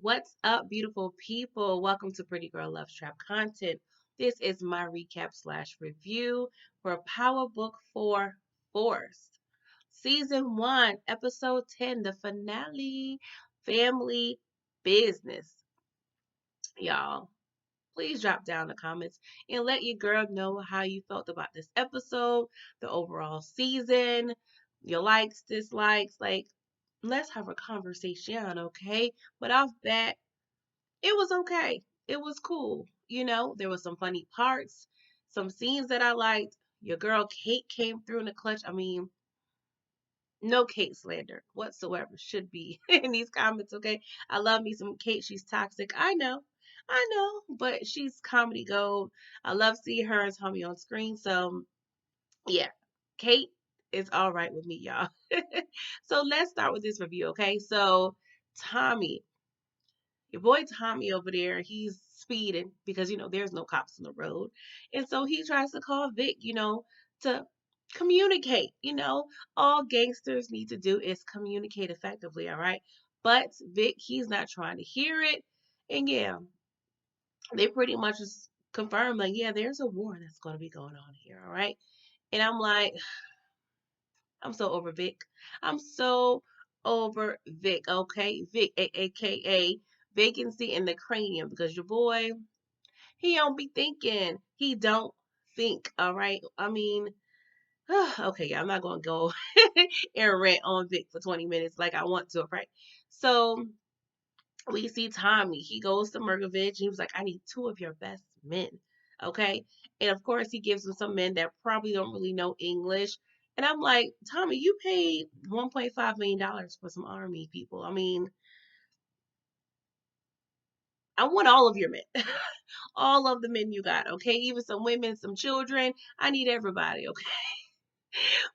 What's up, beautiful people? Welcome to Pretty Girl Loves Trap content. This is my recap slash review for Power Book 4 Force. Season 1, Episode 10, the finale, Family Business. Y'all, please drop down the comments and let your girl know how you felt about this episode, the overall season, your likes, dislikes. Like, let's have a conversation, okay? But off that, it was okay. It was cool. There was some funny parts, some scenes that I liked. Your girl Kate came through in the clutch. I mean, no Kate slander whatsoever should be in these comments, okay? I love me some Kate. She's toxic. I know, but she's comedy gold. I love seeing her and Tommy on screen. So, yeah, Kate is all right with me, y'all. So, let's start with this review, okay? So, Tommy, your boy Tommy over there, he's speeding because there's no cops on the road. And so he tries to call Vic, to communicate. All gangsters need to do is communicate effectively, all right? But Vic, he's not trying to hear it. And yeah, they pretty much just confirm, like, yeah, there's a war that's going to be going on here, all right? And I'm like, I'm so over Vic. I'm so over Vic, okay? Vic, aka vacancy in the cranium, because your boy, he don't be thinking. He don't think, all right? I mean, okay, yeah, I'm not gonna go and rant on Vic for 20 minutes like I want to, right? So we see Tommy. He goes to Mergovich. He was like, I need two of your best men. Okay. And of course, he gives him some men that probably don't really know English. And I'm like, Tommy, you paid $1.5 million for some army people. I mean, I want all of your men, all of the men you got. Okay. Even some women, some children. I need everybody. Okay.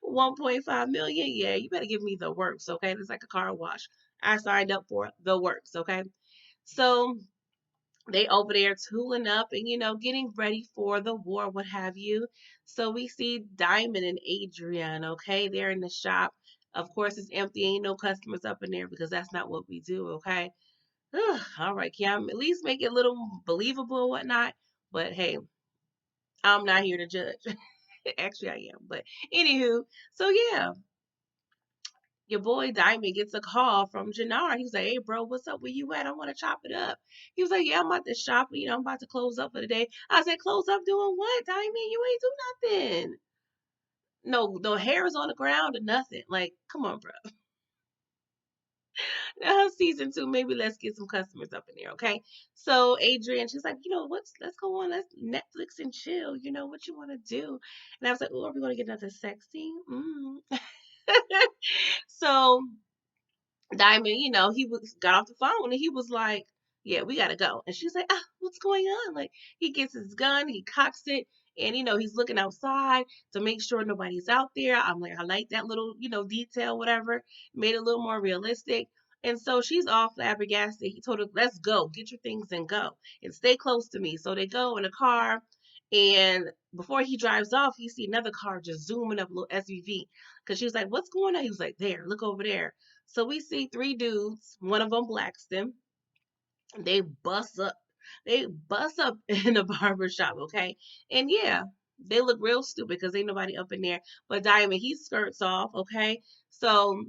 1.5 million. Yeah. You better give me the works. Okay. It's like a car wash. I signed up for the works. Okay. So they over there tooling up and getting ready for the war, what have you. So we see Diamond and Adrian, okay? They're in the shop. Of course, it's empty. Ain't no customers up in there because that's not what we do, okay? All right, Kim. At least make it a little believable and whatnot. But hey, I'm not here to judge. Actually, I am. But anywho, so yeah, your boy Diamond gets a call from Jannar. He's like, hey, bro, what's up? Where you at? I want to chop it up. He was like, yeah, I'm about to shop. I'm about to close up for the day. I said, close up doing what, Diamond? You ain't do nothing. No hairs on the ground or nothing. Like, come on, bro. Now, season 2, maybe let's get some customers up in there, okay? So Adrian, she's like, let's go on, let's Netflix and chill. What you want to do? And I was like, oh, are we going to get another sex scene? So Diamond, he got off the phone and he was like, yeah, we gotta go. And she's like, what's going on? Like, he gets his gun, he cocks it, and he's looking outside to make sure nobody's out there. I'm like, I like that little, detail, whatever. Made it a little more realistic. And so she's all flabbergasted. He told her, let's go, get your things and go. And stay close to me. So they go in a car. And before he drives off, he see another car just zooming up, a little SUV. Because she was like, what's going on? He was like, there, look over there. So we see three dudes, one of them Blackston. They bust up. They bust up in the barber shop, okay? And yeah, they look real stupid because ain't nobody up in there. But Diamond, he skirts off, okay? So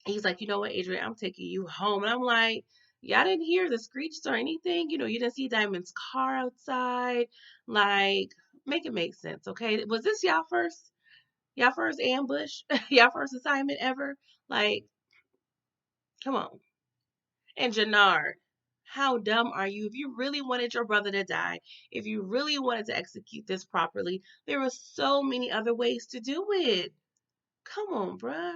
he's like, you know what, Adrian, I'm taking you home. And I'm like, y'all didn't hear the screeches or anything? You didn't see Diamond's car outside? Like, make it make sense, okay? Was this y'all first ambush? Y'all first assignment ever? Like, come on. And Jannard, how dumb are you? If you really wanted your brother to die, if you really wanted to execute this properly, there were so many other ways to do it. Come on, bruh.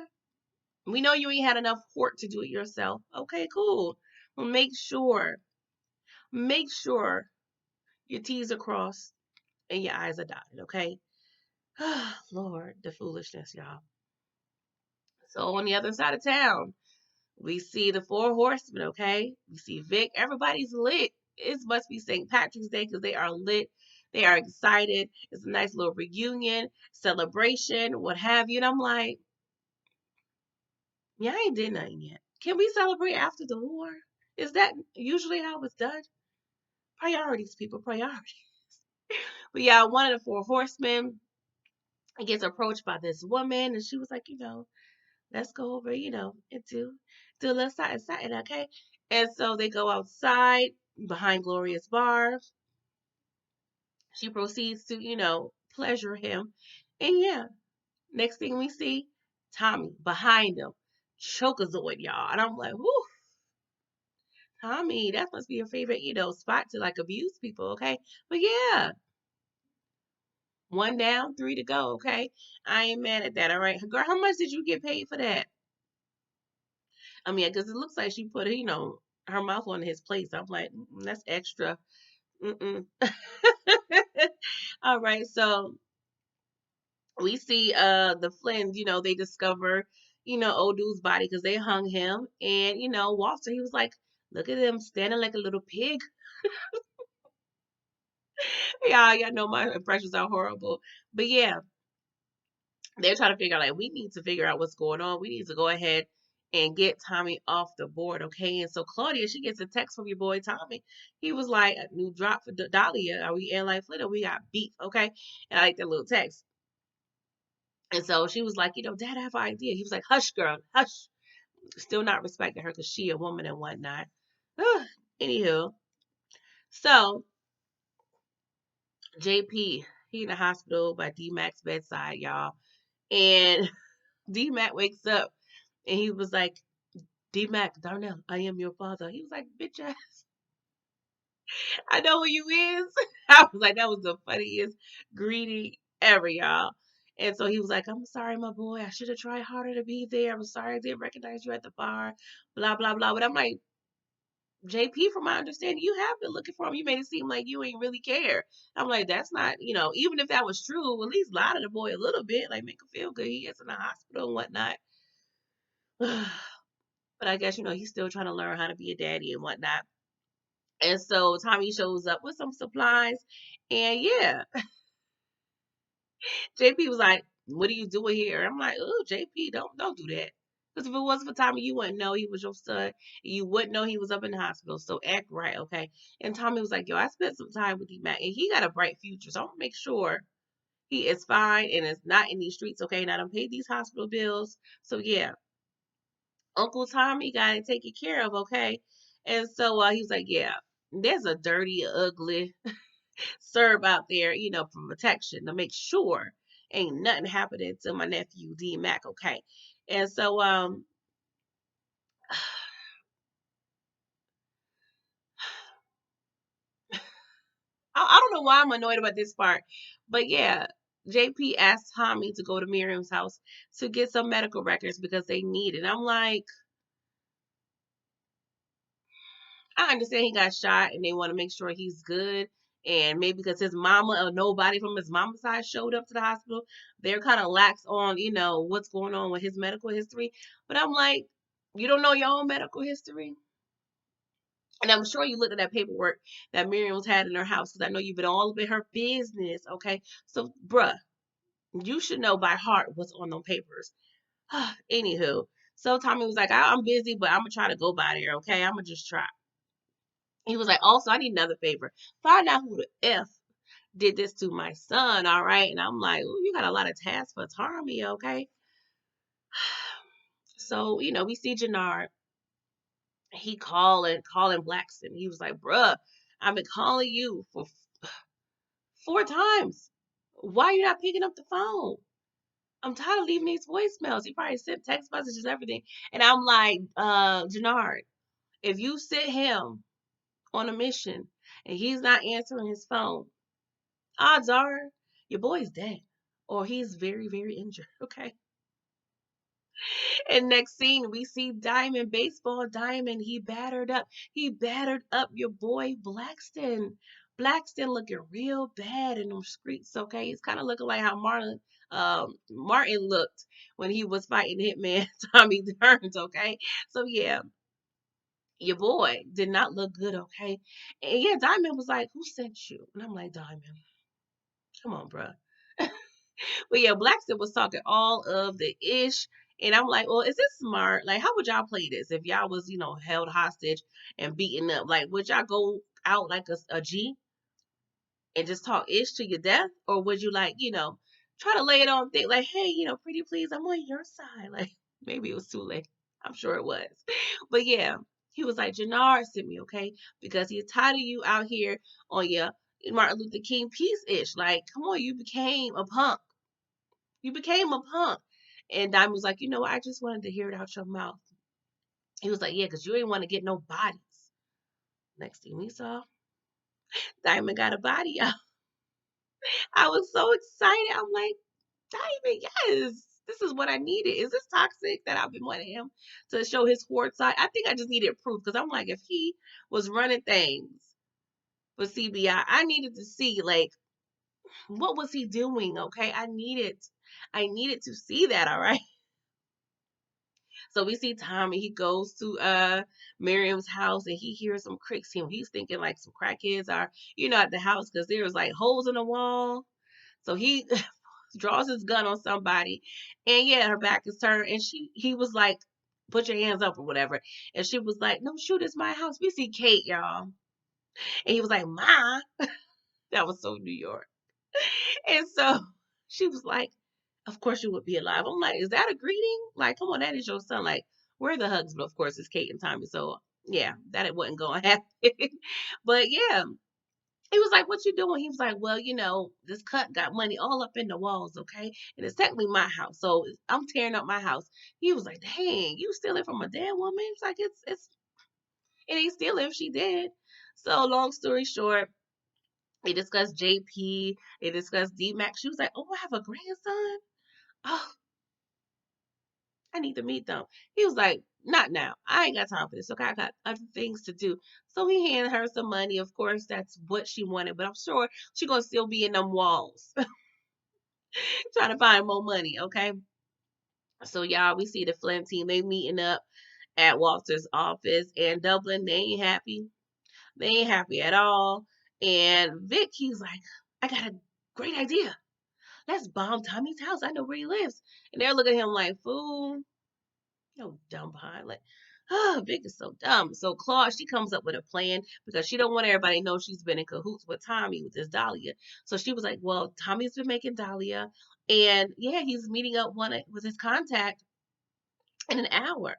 We know you ain't had enough port to do it yourself. Okay, cool. Well, make sure your T's are crossed and your eyes are dotted, okay? Lord, the foolishness, y'all. So on the other side of town, we see the four horsemen, okay? We see Vic. Everybody's lit. It must be St. Patrick's Day because they are lit. They are excited. It's a nice little reunion, celebration, what have you. And I'm like, yeah, I ain't did nothing yet. Can we celebrate after the war? Is that usually how it's done? Priorities, people, priorities. But yeah, one of the four horsemen gets approached by this woman, and she was like, let's go over, and do a little something, okay? And so they go outside behind Gloria's bar. She proceeds to, pleasure him. And yeah, next thing we see, Tommy behind him, chokazoid, y'all. And I'm like, whoo, Tommy, that must be your favorite, spot to like abuse people, okay? But yeah, one down, three to go, okay? I ain't mad at that, all right? Girl, how much did you get paid for that? I mean, because it looks like she put, her mouth on his plate. So I'm like, that's extra. Mm-mm. All right, so we see the Flynn, they discover, old dude's body because they hung him. And, Walter, he was like, look at him standing like a little pig. Yeah, y'all know my impressions are horrible. But yeah, they're trying to figure out like we need to figure out what's going on. We need to go ahead and get Tommy off the board, okay? And so Claudia, she gets a text from your boy Tommy. He was like, a new drop for Dahlia. Are we airline flitter? We got beef, okay? And I like that little text. And so she was like, Dad, I have an idea. He was like, hush, girl, hush. Still not respecting her because she a woman and whatnot. Anywho, so JP, he in the hospital by D Mac's bedside, y'all. And D Mac wakes up and he was like, D Mac, Darnell, I am your father. He was like, bitch ass, I know who you is. I was like, that was the funniest greeting ever, y'all. And so he was like, I'm sorry, my boy. I should have tried harder to be there. I'm sorry I didn't recognize you at the bar. Blah, blah, blah. But I'm like, JP, from my understanding, you have been looking for him. You made it seem like you ain't really care. I'm like, that's not, even if that was true, at least lie to the boy a little bit, like make him feel good. He is in the hospital and whatnot. But I guess, he's still trying to learn how to be a daddy and whatnot. And so Tommy shows up with some supplies. And yeah, JP was like, what are you doing here? I'm like, oh, JP, don't do that. Because if it wasn't for Tommy, you wouldn't know he was your son. You wouldn't know he was up in the hospital. So act right, okay? And Tommy was like, yo, I spent some time with D-Mac, and he got a bright future. So I'm going to make sure he is fine and is not in these streets, okay? Now, I don't pay these hospital bills. So yeah, Uncle Tommy got it taken care of, okay? And so he was like, yeah, there's a dirty, ugly serve out there, for protection to make sure ain't nothing happening to my nephew D Mac, okay? And so I don't know why I'm annoyed about this part, but yeah, JP asked Tommy to go to Miriam's house to get some medical records because they need it. I'm like, I understand he got shot and they want to make sure he's good. And maybe because his mama or nobody from his mama's side showed up to the hospital, they're kind of lax on, what's going on with his medical history. But I'm like, you don't know your own medical history? And I'm sure you looked at that paperwork that Miriam's had in her house because I know you've been all up in her business. Okay. So, bruh, you should know by heart what's on those papers. Anywho, so Tommy was like, I'm busy, but I'm going to try to go by there. Okay. I'm going to just try. He was like, also, I need another favor. Find out who the F did this to my son, all right? And I'm like, ooh, you got a lot of tasks for Tommy, okay? So, we see Jannard. He calling Blackson. He was like, bruh, I've been calling you for 4 times. Why are you not picking up the phone? I'm tired of leaving these voicemails. He probably sent text messages, everything. And I'm like, Jannard, if you sent him on a mission and he's not answering his phone, odds are your boy's dead or he's very, very injured. Okay. And next scene, we see Diamond, baseball Diamond. He battered up your boy Blackston. Blackston looking real bad in them streets, okay? It's kind of looking like how Martin looked when he was fighting Hitman Tommy Turns, okay? So yeah, your boy did not look good, okay? And yeah, Diamond was like, "Who sent you?" And I'm like, "Diamond, come on, bruh." But yeah, Blackston was talking all of the ish. And I'm like, well, is this smart? Like, how would y'all play this if y'all was, held hostage and beaten up? Like, would y'all go out like a G and just talk ish to your death? Or would you like, try to lay it on thick, like, hey, pretty please, I'm on your side. Like, maybe it was too late. I'm sure it was. But yeah, he was like, Jannard sent me, okay? Because he's tired of you out here on your Martin Luther King peace ish. Like, come on, you became a punk. You became a punk. And Diamond was like, you know what? I just wanted to hear it out your mouth. He was like, yeah, because you ain't want to get no bodies. Next thing we saw, Diamond got a body out. I was so excited. I'm like, Diamond, yes, this is what I needed. Is this toxic that I've been wanting him to show his horde side? I think I just needed proof because I'm like, if he was running things for CBI, I needed to see like what was he doing. Okay, I needed to see that. All right. So we see Tommy. He goes to Miriam's house and he hears some creaks. He's thinking like some crackheads are, at the house because there was like holes in the wall. So he draws his gun on somebody, and yeah, her back is turned, and he was like, "Put your hands up" or whatever, and she was like, "No, shoot, it's my house." We see Kate, y'all, and he was like, "Ma," that was so New York, and so she was like, of course you would be alive. I'm like, is that a greeting? Like, come on, that is your son. Like, where are the hugs? But of course, it's Kate and Tommy. So yeah, that it wasn't going to happen. But yeah, he was like, what you doing? He was like, well, this cut got money all up in the walls, okay? And it's technically my house. So I'm tearing up my house. He was like, dang, you stealing from a dead woman? It's like, it ain't stealing if she did. So long story short, they discussed JP. They discussed D-Max. She was like, oh, I have a grandson. Oh, I need to meet them. He was like, not now. I ain't got time for this. Okay, I got other things to do. So he handed her some money. Of course, that's what she wanted, but I'm sure she gonna still be in them walls trying to find more money. Okay. So y'all, we see the Flint team. They meeting up at Walter's office, and Dublin, they ain't happy. They ain't happy at all. And Vic, he's like, I got a great idea. Let's bomb Tommy's house. I know where he lives. And they're looking at him like, fool, no dumb behind. Like, Vic is so dumb. So Claude, she comes up with a plan because she don't want everybody to know she's been in cahoots with Tommy with this Dahlia. So she was like, well, Tommy's been making Dahlia, and yeah, he's meeting up with his contact in an hour.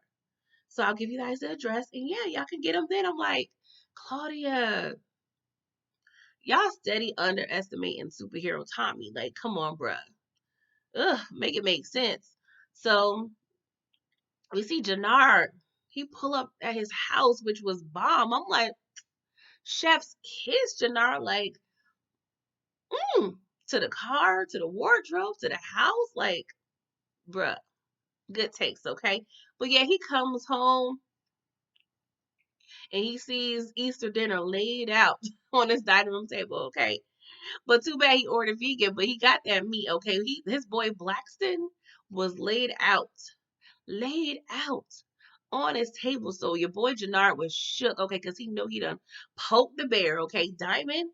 So I'll give you guys the address, and yeah, y'all can get him then. I'm like, Claudia, y'all steady underestimating superhero Tommy. Like, come on, bruh. Ugh, make it make sense. So we see Jannard. He pull up at his house, which was bomb. I'm like, chef's kiss, Jannard. Like, to the car, to the wardrobe, to the house. Like, bruh, good takes, okay? But yeah, he comes home and he sees Easter dinner laid out on his dining room table, okay? But too bad he ordered vegan, but he got that meat, okay? His boy Blackston was laid out on his table. So your boy Jannard was shook, okay, because he knew he done poked the bear, okay? Diamond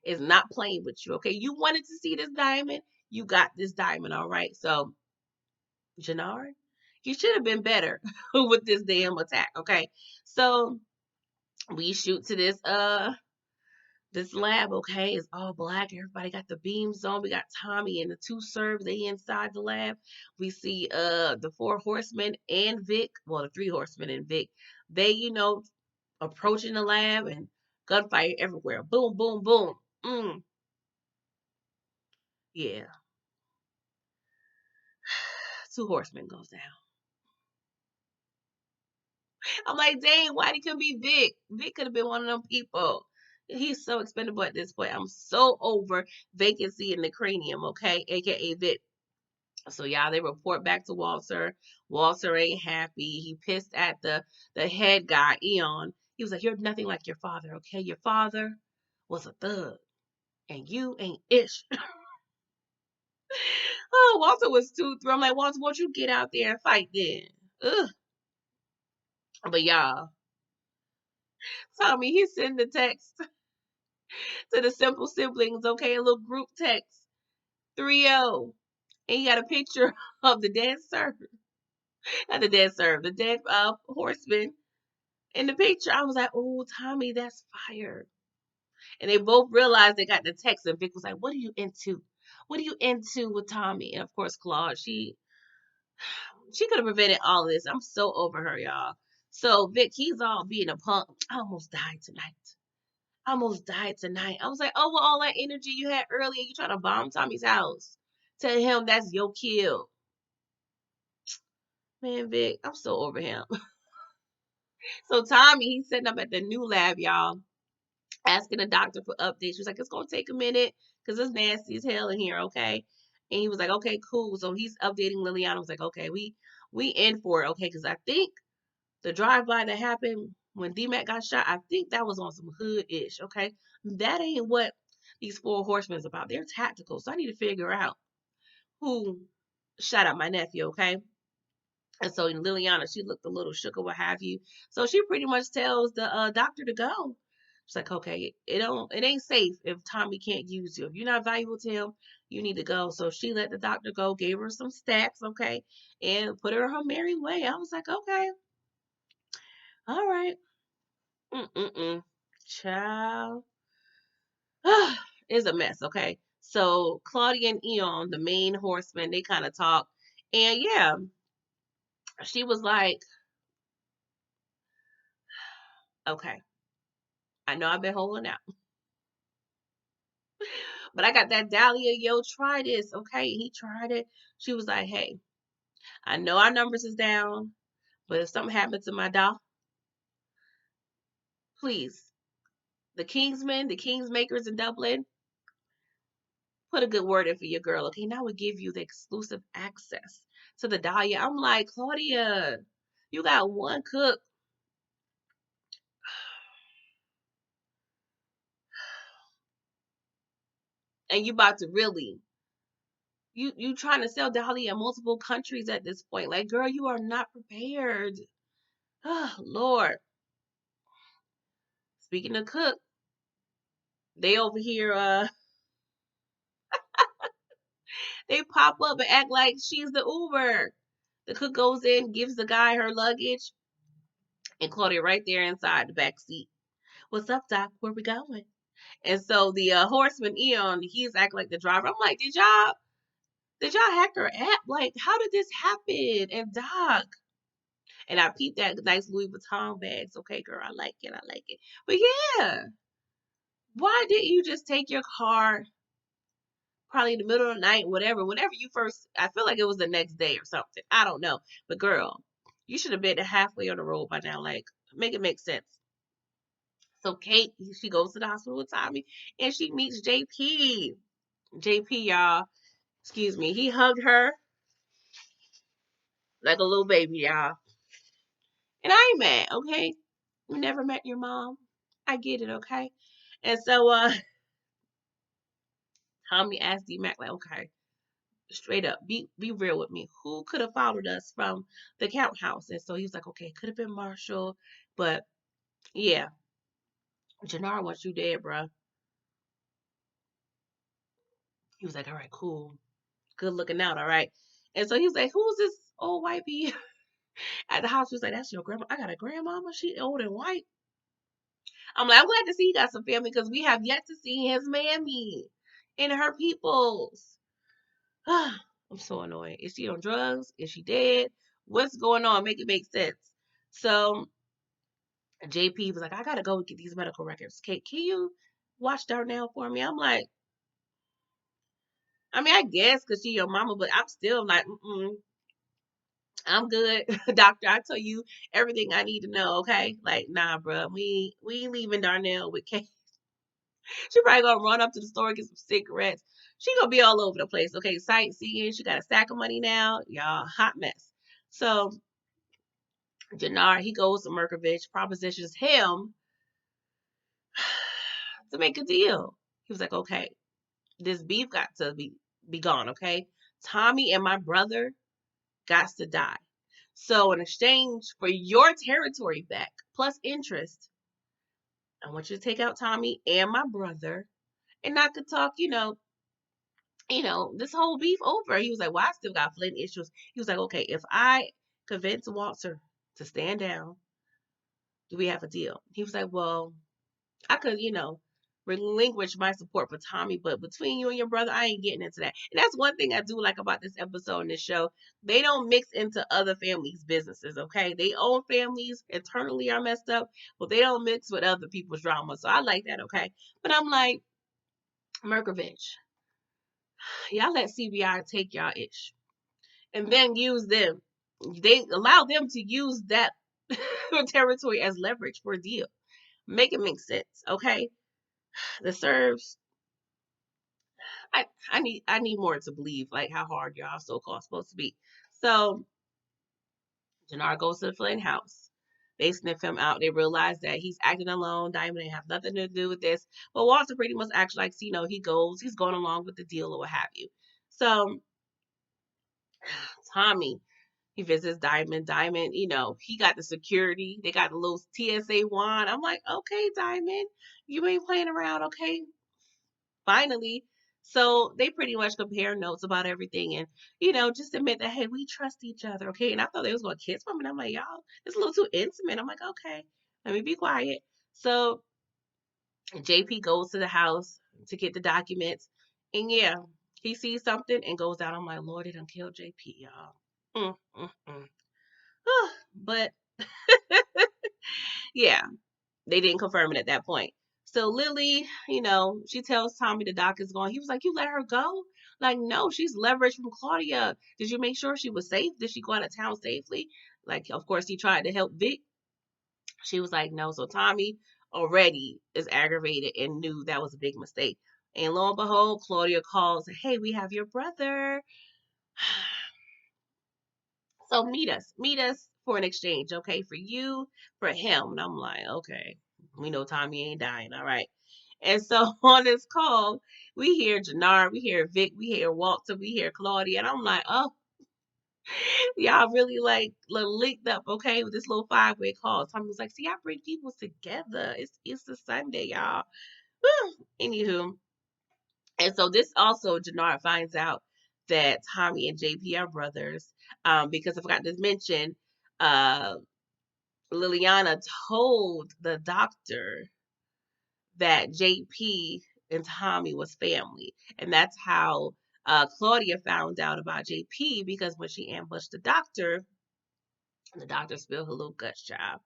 is not playing with you, okay? You wanted to see this diamond, you got this diamond, all right? So, Jannard, you should have been better with this damn attack, okay? So, we shoot to this lab, okay, is all black. Everybody got the beams on. We got Tommy and the two servs. They inside the lab. We see the four horsemen and Vic. Well, the three horsemen and Vic. They, approaching the lab and gunfire everywhere. Boom, boom, boom. Yeah. Two horsemen goes down. I'm like, dang, why he couldn't be Vic? Vic could have been one of them people. He's so expendable at this point. I'm so over vacancy in the cranium, okay? AKA Vic. So y'all, they report back to Walter. Walter ain't happy. He pissed at the head guy, Eon. He was like, "You're nothing like your father, okay? Your father was a thug, and you ain't ish. Oh, Walter was too through. I'm like, Walter, won't you get out there and fight then? Ugh. But y'all, Tommy, he sent the text to the simple siblings, okay, a little group text, 3-0. And he got a picture of the dead servant, not the dead servant, the dead horseman in the picture. I was like, oh, Tommy, that's fire. And they both realized they got the text, and Vic was like, what are you into? What are you into with Tommy? And of course, Claude, she could have prevented all of this. I'm so over her, y'all. So Vic, he's all being a punk. I almost died tonight. I almost died tonight. I was like, oh, well, all that energy you had earlier, you trying to bomb Tommy's house. Tell him that's your kill. Man, Vic, I'm so over him. So Tommy, he's sitting up at the new lab, y'all, asking the doctor for updates. She was like, it's gonna take a minute because it's nasty as hell in here, okay? And he was like, okay, cool. So he's updating Liliana. Was like, okay, we in for it, okay? Because I think the drive-by that happened when D-Mac got shot, I think that was on some hood-ish, okay? That ain't what these four horsemen is about. They're tactical, so I need to figure out who shot at my nephew, okay? And so Liliana, she looked a little shook or what have you. So she pretty much tells the doctor to go. She's like, okay, it ain't safe if Tommy can't use you. If you're not valuable to him, you need to go. So she let the doctor go, gave her some stacks, okay, and put her on her merry way. I was like, okay, all right. Mm-mm-mm. Child. It's a mess, okay? So Claudia and Eon, the main horsemen, they kind of talk. And yeah, she was like, okay, I know I've been holding out, but I got that Dahlia, yo, try this, okay? He tried it. She was like, hey, I know our numbers is down, but if something happens to my dog, please, the Kingsmen, the Kingsmakers in Dublin, put a good word in for your girl, okay? Now we give you the exclusive access to the Dahlia. I'm like, Claudia, you got one cook. And you about to really you trying to sell Dahlia in multiple countries at this point. Like, girl, you are not prepared. Oh, Lord. Speaking of cook, they over here they pop up and act like she's the Uber. The cook goes in, gives the guy her luggage, and Claudia right there inside the back seat. What's up, Doc? Where we going? And so the horseman Eon, he's acting like the driver. I'm like, did y'all hack her app? Like, how did this happen? And Doc, and I peeped that nice Louis Vuitton bags. Okay, girl, I like it. I like it. But yeah, why didn't you just take your car probably in the middle of the night, whatever, whenever you first, I feel like it was the next day or something. I don't know. But girl, you should have been halfway on the road by now. Like, make it make sense. So Kate, she goes to the hospital with Tommy and she meets JP. JP, y'all, excuse me, he hugged her like a little baby, y'all. And I ain't mad, okay? You never met your mom. I get it, okay? And so Tommy asked D Mac, like, okay, straight up, be real with me. Who could have followed us from the count house? And so he was like, okay, it could have been Marshall, but yeah, Jannar wants you dead, bruh. He was like, all right, cool, good looking out, all right. And so he was like, who's this old white bee at the house? He was like, that's your grandma. I got a grandmama. She old and white. I'm like, I'm glad to see you got some family because we have yet to see his mammy and her peoples. I'm so annoyed. Is she on drugs? Is she dead? What's going on? Make it make sense. So JP was like, I gotta go get these medical records. Can you watch Darnell for me? I'm like, I mean, I guess because she your mama, but I'm still like, I'm good, doctor. I tell you everything I need to know. Okay, like, nah, bro, we ain't leaving Darnell with Kate. She probably gonna run up to the store get some cigarettes. She gonna be all over the place. Okay, sightseeing. She got a stack of money now, y'all. Hot mess. So Jannar, he goes to Merkovich, propositions him to make a deal. He was like, okay, this beef got to be gone, okay? Tommy and my brother got to die. So in exchange for your territory back plus interest, I want you to take out Tommy and my brother, and I could talk, this whole beef over. He was like, well, I still got Flint issues. He was like, okay, if I convince Walter to stand down, do we have a deal? He was like, well, I could, relinquish my support for Tommy, but between you and your brother, I ain't getting into that. And that's one thing I do like about this episode and this show. They don't mix into other families' businesses, okay? They own families internally are messed up, but they don't mix with other people's drama. So I like that, okay? But I'm like, Merkovich, y'all let CBI take y'all ish and then use them. They allow them to use that territory as leverage for a deal. Make it make sense, okay? The serves. I need more to believe like how hard y'all so called supposed to be. So Jannar goes to the Flynn house. They sniff him out. They realize that he's acting alone. Diamond ain't have nothing to do with this. But Walter pretty much acts like, he's going along with the deal or what have you. So Tommy, he visits Diamond. Diamond, he got the security. They got the little TSA wand. I'm like, okay, Diamond, you ain't playing around, okay? Finally. So they pretty much compare notes about everything and, just admit that, hey, we trust each other, okay? And I thought they was going to kiss for me. And I'm like, y'all, it's a little too intimate. I'm like, okay, let me be quiet. So JP goes to the house to get the documents. And yeah, he sees something and goes out. I'm like, Lord, they done killed JP, y'all. But yeah, they didn't confirm it at that point. So Lily, she tells Tommy the doc is gone. He was like, you let her go? Like, no, she's leveraged from Claudia. Did you make sure she was safe? Did she go out of town safely? Like, of course, he tried to help Vic. She was like, no. So Tommy already is aggravated and knew that was a big mistake. And lo and behold, Claudia calls, hey, we have your brother. So meet us for an exchange, okay? For you, for him. And I'm like, okay, we know Tommy ain't dying, all right. And so on this call, we hear Jannar, we hear Vic, we hear Walter, we hear Claudia, and I'm like, oh, y'all really like linked up, okay, with this little 5-way call. Tommy was like, see, I bring people together. It's a Sunday, y'all. Anywho, and so this also Jannar finds out that Tommy and JP are brothers. Because I forgot to mention, uh, Liliana told the doctor that JP and Tommy was family. And that's how Claudia found out about JP because when she ambushed the doctor spilled her little guts, child.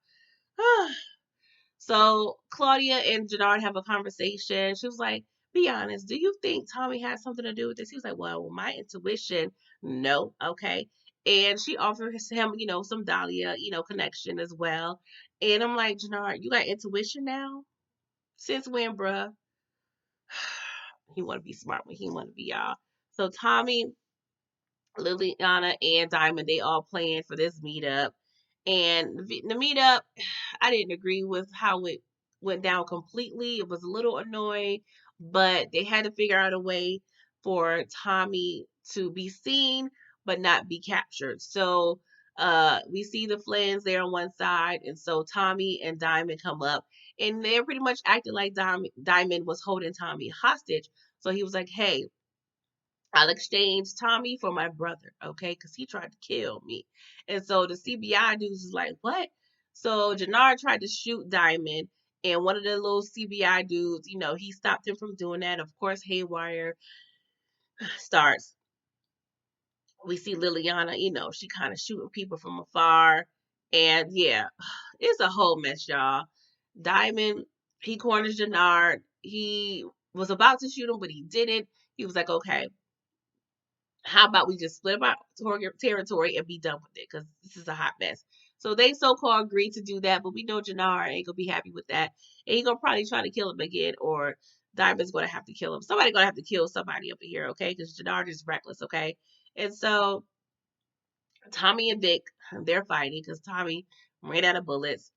So Claudia and Jannard have a conversation. She was like, be honest, do you think Tommy had something to do with this? He was like, well, my intuition, no, okay. And she offers him, some Dahlia, connection as well. And I'm like, Jannard, you got intuition now? Since when, bruh? He want to be smart when he want to be y'all. So Tommy, Liliana, and Diamond, they all planned for this meetup. And the meetup, I didn't agree with how it went down completely. It was a little annoying, but they had to figure out a way for Tommy to be seen but not be captured. So we see the Flans there on one side, and so Tommy and Diamond come up, and they're pretty much acting like Diamond was holding Tommy hostage. So he was like, hey, I'll exchange Tommy for my brother, okay? Because he tried to kill me. And so the CBI dudes is like, what? So Jannar tried to shoot Diamond, and one of the little CBI dudes, he stopped him from doing that. Of course, Haywire starts. We see Liliana, she kind of shooting people from afar. And yeah, it's a whole mess, y'all. Diamond, he corners Jannar. He was about to shoot him, but he didn't. He was like, okay, how about we just split up our territory and be done with it? Because this is a hot mess. So they so-called agreed to do that, but we know Jannar ain't gonna be happy with that. And he gonna probably try to kill him again, or Diamond's gonna have to kill him. Somebody gonna have to kill somebody over here, okay? Because Jannar is reckless, okay? And so Tommy and Vic, they're fighting because Tommy ran out of bullets.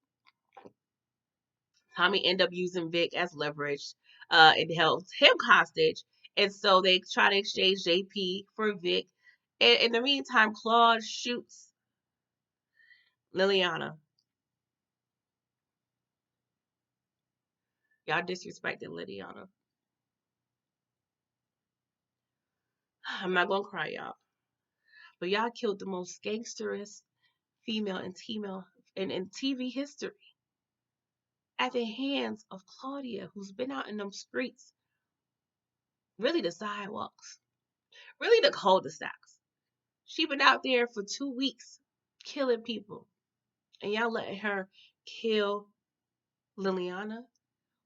Tommy ended up using Vic as leverage. and held him hostage. And so they try to exchange JP for Vic. And in the meantime, Claude shoots Liliana. Y'all disrespected Liliana. I'm not gonna cry, y'all. But y'all killed the most gangsterous female in TV history at the hands of Claudia, who's been out in them streets, really the sidewalks, really the cul-de-sacs. She been out there for 2 weeks killing people. And y'all letting her kill Liliana,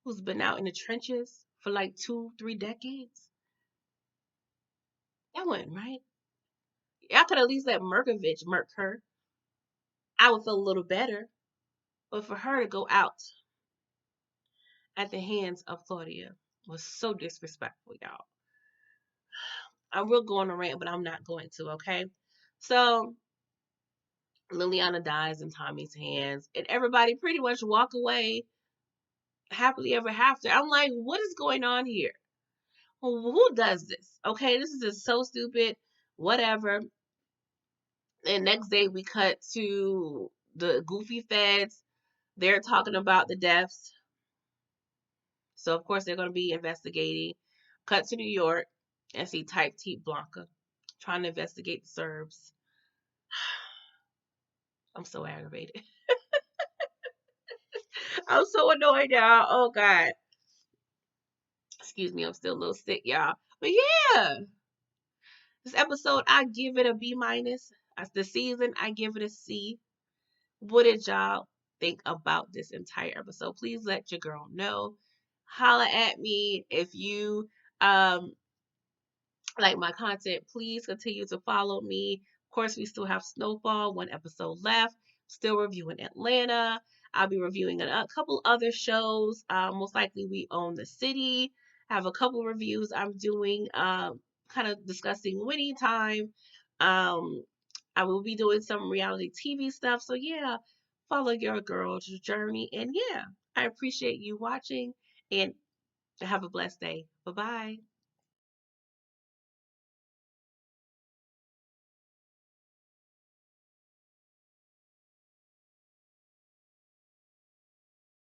who's been out in the trenches for like 2, 3 decades. That wasn't right. Y'all could at least let Merkovich murk her. I would feel a little better. But for her to go out at the hands of Claudia was so disrespectful, y'all. I will go on a rant, but I'm not going to, okay? So Liliana dies in Tommy's hands, and everybody pretty much walk away happily ever after. I'm like, what is going on here? Well, who does this? Okay, this is just so stupid. Whatever. And next day we cut to the goofy feds. They're talking about the deaths. So of course they're gonna be investigating. Cut to New York and see Type T Blanca trying to investigate the Serbs. I'm so aggravated. I'm so annoyed, y'all. Oh God. Excuse me, I'm still a little sick, y'all. But yeah, this episode I give it a B minus. As the season, I give it a C. What did y'all think about this entire episode? Please let your girl know. Holla at me if you um like my content. Please continue to follow me. Of course, we still have Snowfall, 1 episode left. Still reviewing Atlanta. I'll be reviewing a couple other shows. Most likely, We Own the City. I have a couple reviews I'm doing, kind of discussing Winning Time. Um, I will be doing some reality TV stuff. So, yeah, follow your girl's journey. And yeah, I appreciate you watching and have a blessed day. Bye bye.